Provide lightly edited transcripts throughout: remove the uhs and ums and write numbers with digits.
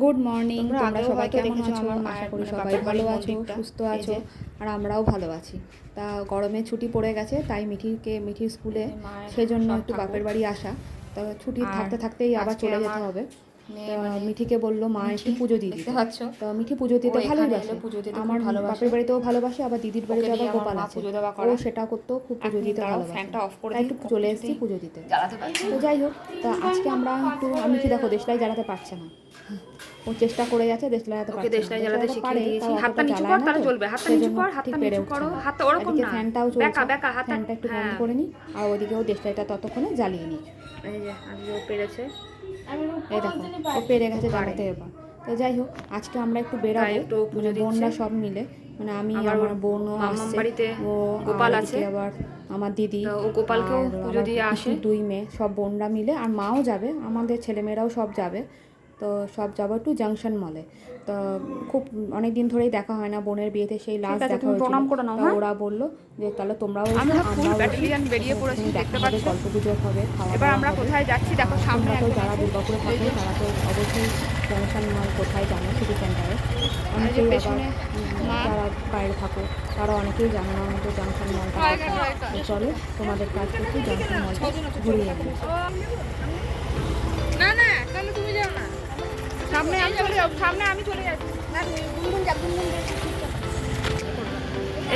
Good morning. তোমরা সবাই কেমন আছো? আশা করি সবাই ভালো আছো, সুস্থ আছো, আর আমরাও ভালো আছি। তা গরমে ছুটি পড়ে গেছে, তাই মিঠির স্কুলে সেজন্য একটু বাপের বাড়ি আসা। তো ছুটি থাকতে থাকতেই আবার চলে যেতে হবে। মিঠিকে বললো মা একটু পুজো দিয়ে দিতে। তো মিঠি পুজো দিতে ভালোবাসে, আমার বাপের বাড়িতেও ভালোবাসে, আবার দিদির বাড়িতে আবার গোপাল আছে, ও সেটা করতেও খুব পুজো দিতে ভালোবাসে। তাই একটু চলে এসেছি পুজো দিতে। তো যাই হোক, তা আজকে আমরা একটু মিঠি দেখো দেশলাই জ্বালাতে পারছে না, ও চেষ্টা করে যাচ্ছে দেশলাই জ্বালাতে পারে, হাতটা নিচু কর তাহলে চলবে, হাতটা নিচু কর, হাতটা নিচু করো, হাতটা ওরকম না, ফ্যানটাও চলছে, ফ্যানটা একটু বন্ধ করে নি, আর ওদিকেও দেশলাইটা ততক্ষণে জ্বালিয়ে নি। এই যে আজকে ও পেরেছে, এই দেখো ও পেরে গেছে জ্বালাতে এবার। তো যাই হোক, আজকে আমরা একটু বেরাবো, বোনরা সব মিলে, মানে আমি আমার বোনও আসছে, ও গোপাল আছে, আবার আমার দিদি, ও গোপালকেও পুজো দিয়ে আসে, দুই মেয়ে সব বোনরা মিলে, আর মাও যাবে, আমাদের ছেলেমেয়েরাও সব যাবে। তো সব যাবো একটু জাংশন মলে। তো খুব অনেক দিন ধরেই দেখা হয় না, বোনের বিয়েতে সেই লাস্ট দেখা হয়েছিল। ওরা বললো যে তাহলে তোমরাও বেরিয়ে পড়েছি, দেখতে পাচ্ছ, গল্প গুজব হবে, খাওয়া। এবার আমরা কোথায় যাচ্ছি দেখো, সামনে তো যারা দুর্গাপুরে থাকে তারা তো অবশ্যই জাংশন মল কোথায় জানো, সিটি সেন্টারে। অনেকেই আবার যারা বাইরে থাকো তারা অনেকেই জানো না আমাদের জাংশন মলটা কোথায়। চলো তোমাদের কাজ করছি জাংশন মলটা ঘুরিয়ে আনি। না না, তাহলে তুমি যাও না, সামনে আমি চলে যাব, সামনে আমি চলে যাচ্ছি। না গুনগুন যা, গুনগুন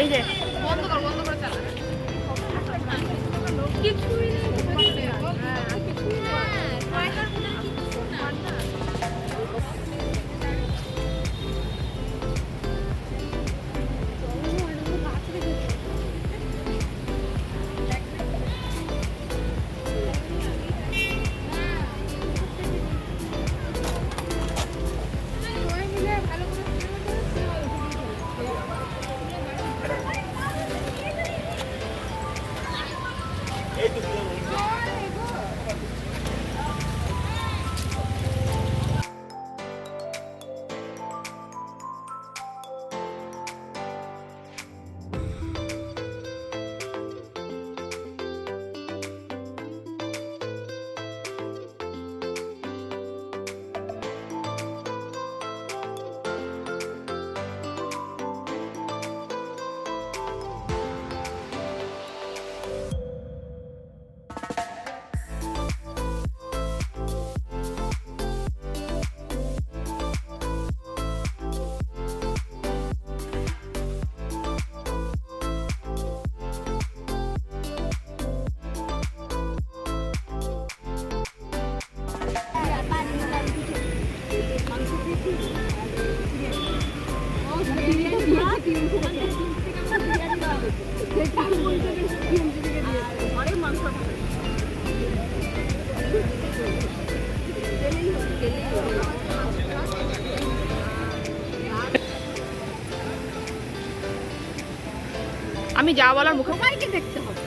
এই যে বন্ধ করে চালা, কিছুই নেই, আমি যা বলার মুখে সবাইকে দেখতে হবে।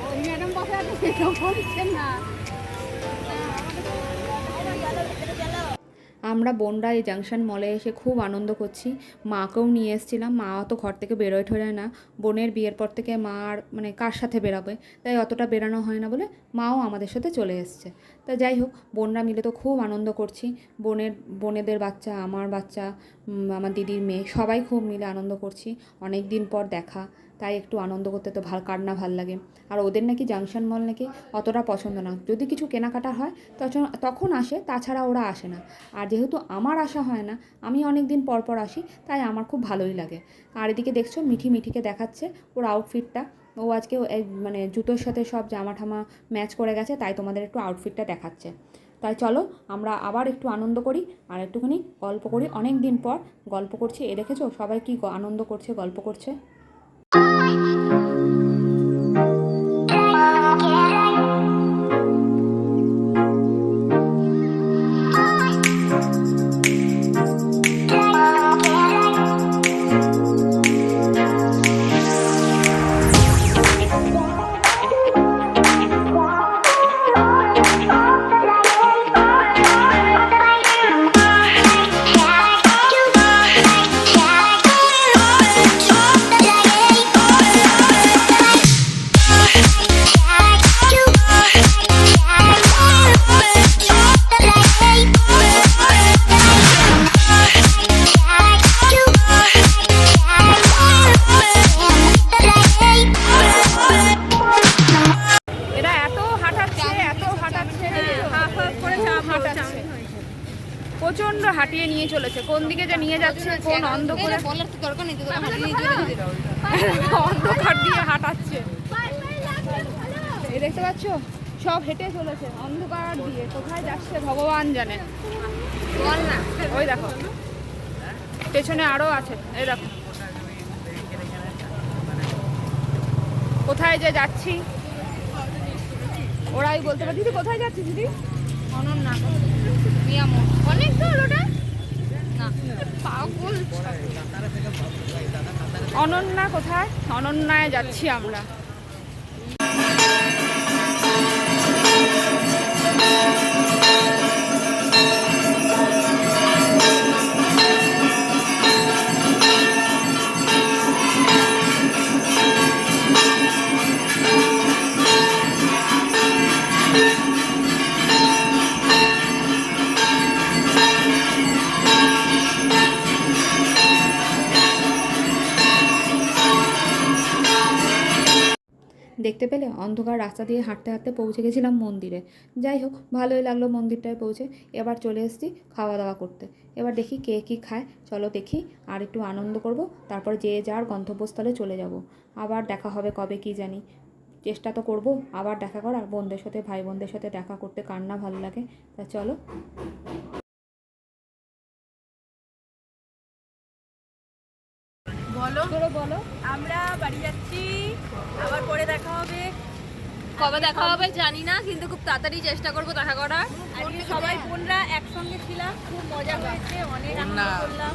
ওই ম্যাডাম বসে আছে, সেটাও বলছেন না। আমরা বোনরা এই জাংশন মলে এসে খুব আনন্দ করছি, মাকেও নিয়ে এসেছিলাম, মা তো ঘর থেকে বেরোয় ঠোরে না, বোনের বিয়ের পর থেকে মা আর মানে কার সাথে বেরাবে, তাই অতটা বেরানো হয় না বলে মাও আমাদের সাথে চলে এসছে। তা যাই হোক, বোনরা মিলে তো খুব আনন্দ করছি, বোনেদের বাচ্চা, আমার বাচ্চা, আমার দিদির মেয়ে, সবাই খুব মিলে আনন্দ করছি, অনেক দিন পর দেখা, তাই একটু আনন্দ করতে তো কার না ভাল লাগে। আর ওদের নাকি জাংশন মল নাকি অতটা পছন্দ না, যদি কিছু কেনাকাটা হয় তখন আসে, তাছাড়া ওরা আসে না। আর যেহেতু আমার আসা হয় না, আমি অনেক দিন পর পর আসি, তাই আমার খুব ভালোই লাগে। আর এদিকে দেখছো মিঠিকে দেখাচ্ছে ওর আউটফিটটা, ও আজকে মানে জুতোর সাথে সব জামা ঠামা ম্যাচ করে গেছে, তাই তোমাদের একটু আউটফিটটা দেখাচ্ছে। তাই চলো আমরা আবার একটু আনন্দ করি আর একটুখানি গল্প করি, অনেক দিন পর গল্প করছি। এ দেখেছো সবাই কি আনন্দ করছে, গল্প করছে। কোন দিকে যে নিয়ে যাচ্ছে, কোন অন্ধকারে বলার তো দরকার নেই, তো হাঁটিয়ে নিয়ে চলে যেতে দাও। অন্ধকার দিয়ে হাঁটাচ্ছে। এই দেখতে পাচ্ছ, সব হেঁটে চলেছে অন্ধকার দিয়ে, কোথায় যাচ্ছে ভগবান জানে। বল না। ওই দেখো পেছনে আরো আছে, এই দেখো কোথায় যে যাচ্ছি ওরাই বলতে পারে। দিদি কোথায় যাচ্ছি দিদি? অনন্যা মিয়ামো অনেক দূর ওটা না, পাগল। অনন্যা কোথায়? অনন্যায় যাচ্ছি আমরা। দেখতে পেলে অন্ধকার রাস্তা দিয়ে হাঁটতে হাঁটতে পৌঁছে গেছিলাম মন্দিরে। যাই হোক, ভালোই লাগলো মন্দিরটায় পৌঁছে। এবার চলে এসেছি খাওয়া দাওয়া করতে। এবার দেখি কে কী খায়, চলো দেখি, আর একটু আনন্দ করব, তারপর যে যার গন্তব্যস্থলে চলে যাব। আবার দেখা হবে কবে কি জানি, চেষ্টা তো করব আবার দেখা করার, বোনদের সাথে ভাই বোনদের সাথে দেখা করতে কার না ভালো লাগে। তা চলো। বলো বলো। আমরা বাড়ি যাচ্ছি, আবার পরে দেখা হবে। কবে দেখা হবে জানি না, কিন্তু খুব তাড়াতাড়ি চেষ্টা করবো দেখা করার। আজকে সবাই বোনরা একসঙ্গে ছিলাম, খুব মজা হয়েছে, অনেক আনন্দ করলাম।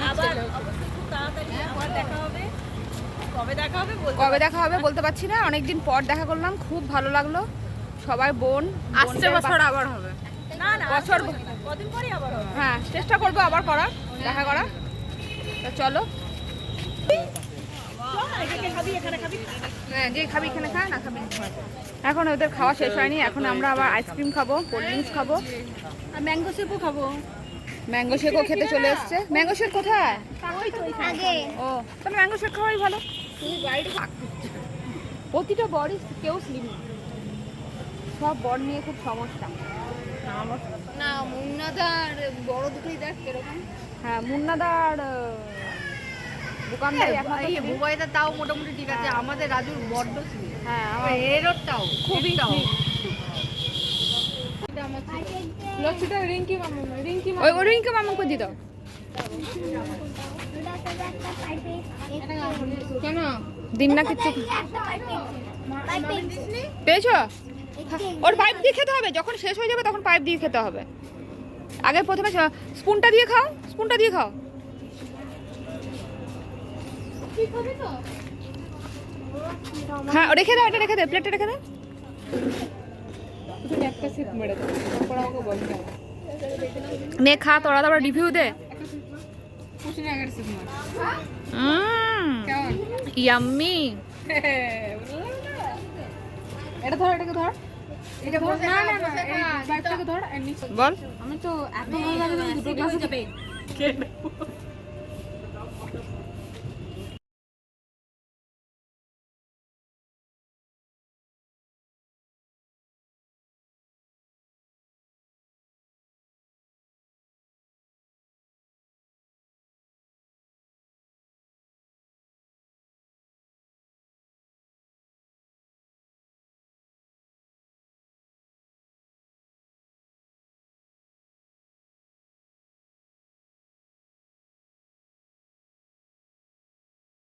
আবার অবশ্যই খুব তাড়াতাড়ি আবার দেখা হবে। কবে দেখা হবে কবে দেখা হবে বলতে পারছি না, অনেকদিন পর দেখা করলাম, খুব ভালো লাগলো। সবাই বোন, আসছে বছর আবার হবে। না না, বছর কদিন পরে আবার হবে। হ্যাঁ, চেষ্টা করবো আবার করার, দেখা করার। তা চলো। হ্যাঁ, যে খাবি এখানে খা, না খাবি এখন। ওদের খাওয়া শেষ হয়নি, এখন আমরা আবার আইসক্রিম খাবো, কোল্ড ড্রিঙ্কস খাবো, আর ম্যাঙ্গো শেকও খাবো। ম্যাঙ্গো শেকও খেতে চলে এসছে। ম্যাঙ্গো শেক কোথায়? ও, তাহলে ম্যাঙ্গো শেক খাওয়াই ভালো। প্রতিটা বরই কেউ স্লিম না, সব বর নিয়ে খুব সমস্যা। না, মুন্নাদার বড় দুটোই দেখ কিরকম। হ্যাঁ, মুন্নাদার দোকানদার বুবাইদা তাও মোটামুটি ঠিক আছে, আমাদের রাজুর বড্ড স্লিম। হ্যাঁ, এরটাও খুবই লচ্ছিটা রিঙ্কি মামু, ওই রিঙ্কি মামুকে দিয়ে দাও। কেন দিন না কিচ্ছু পেয়েছো? ওর পাইপ দিয়ে খেতে হবে, যখন শেষ হয়ে যাবে তখন পাইপ দিয়ে খেতে হবে। আগে প্রথমে স্পুনটা দিয়ে খাও, স্পুনটা দিয়ে খাও। হ্যাঁ, রেখে দাও, এটা রেখে দে, প্লেটটা রেখে দে। নে খা, তোরা তো আবার রিভিউ দে। ইয়াম্মি। এটা ধর, এটাকে ধর, এটা বল। না না না, এই পাইপটাকে ধর। বল। আমি তো এত ভালো লাগে দুটো গ্লাসে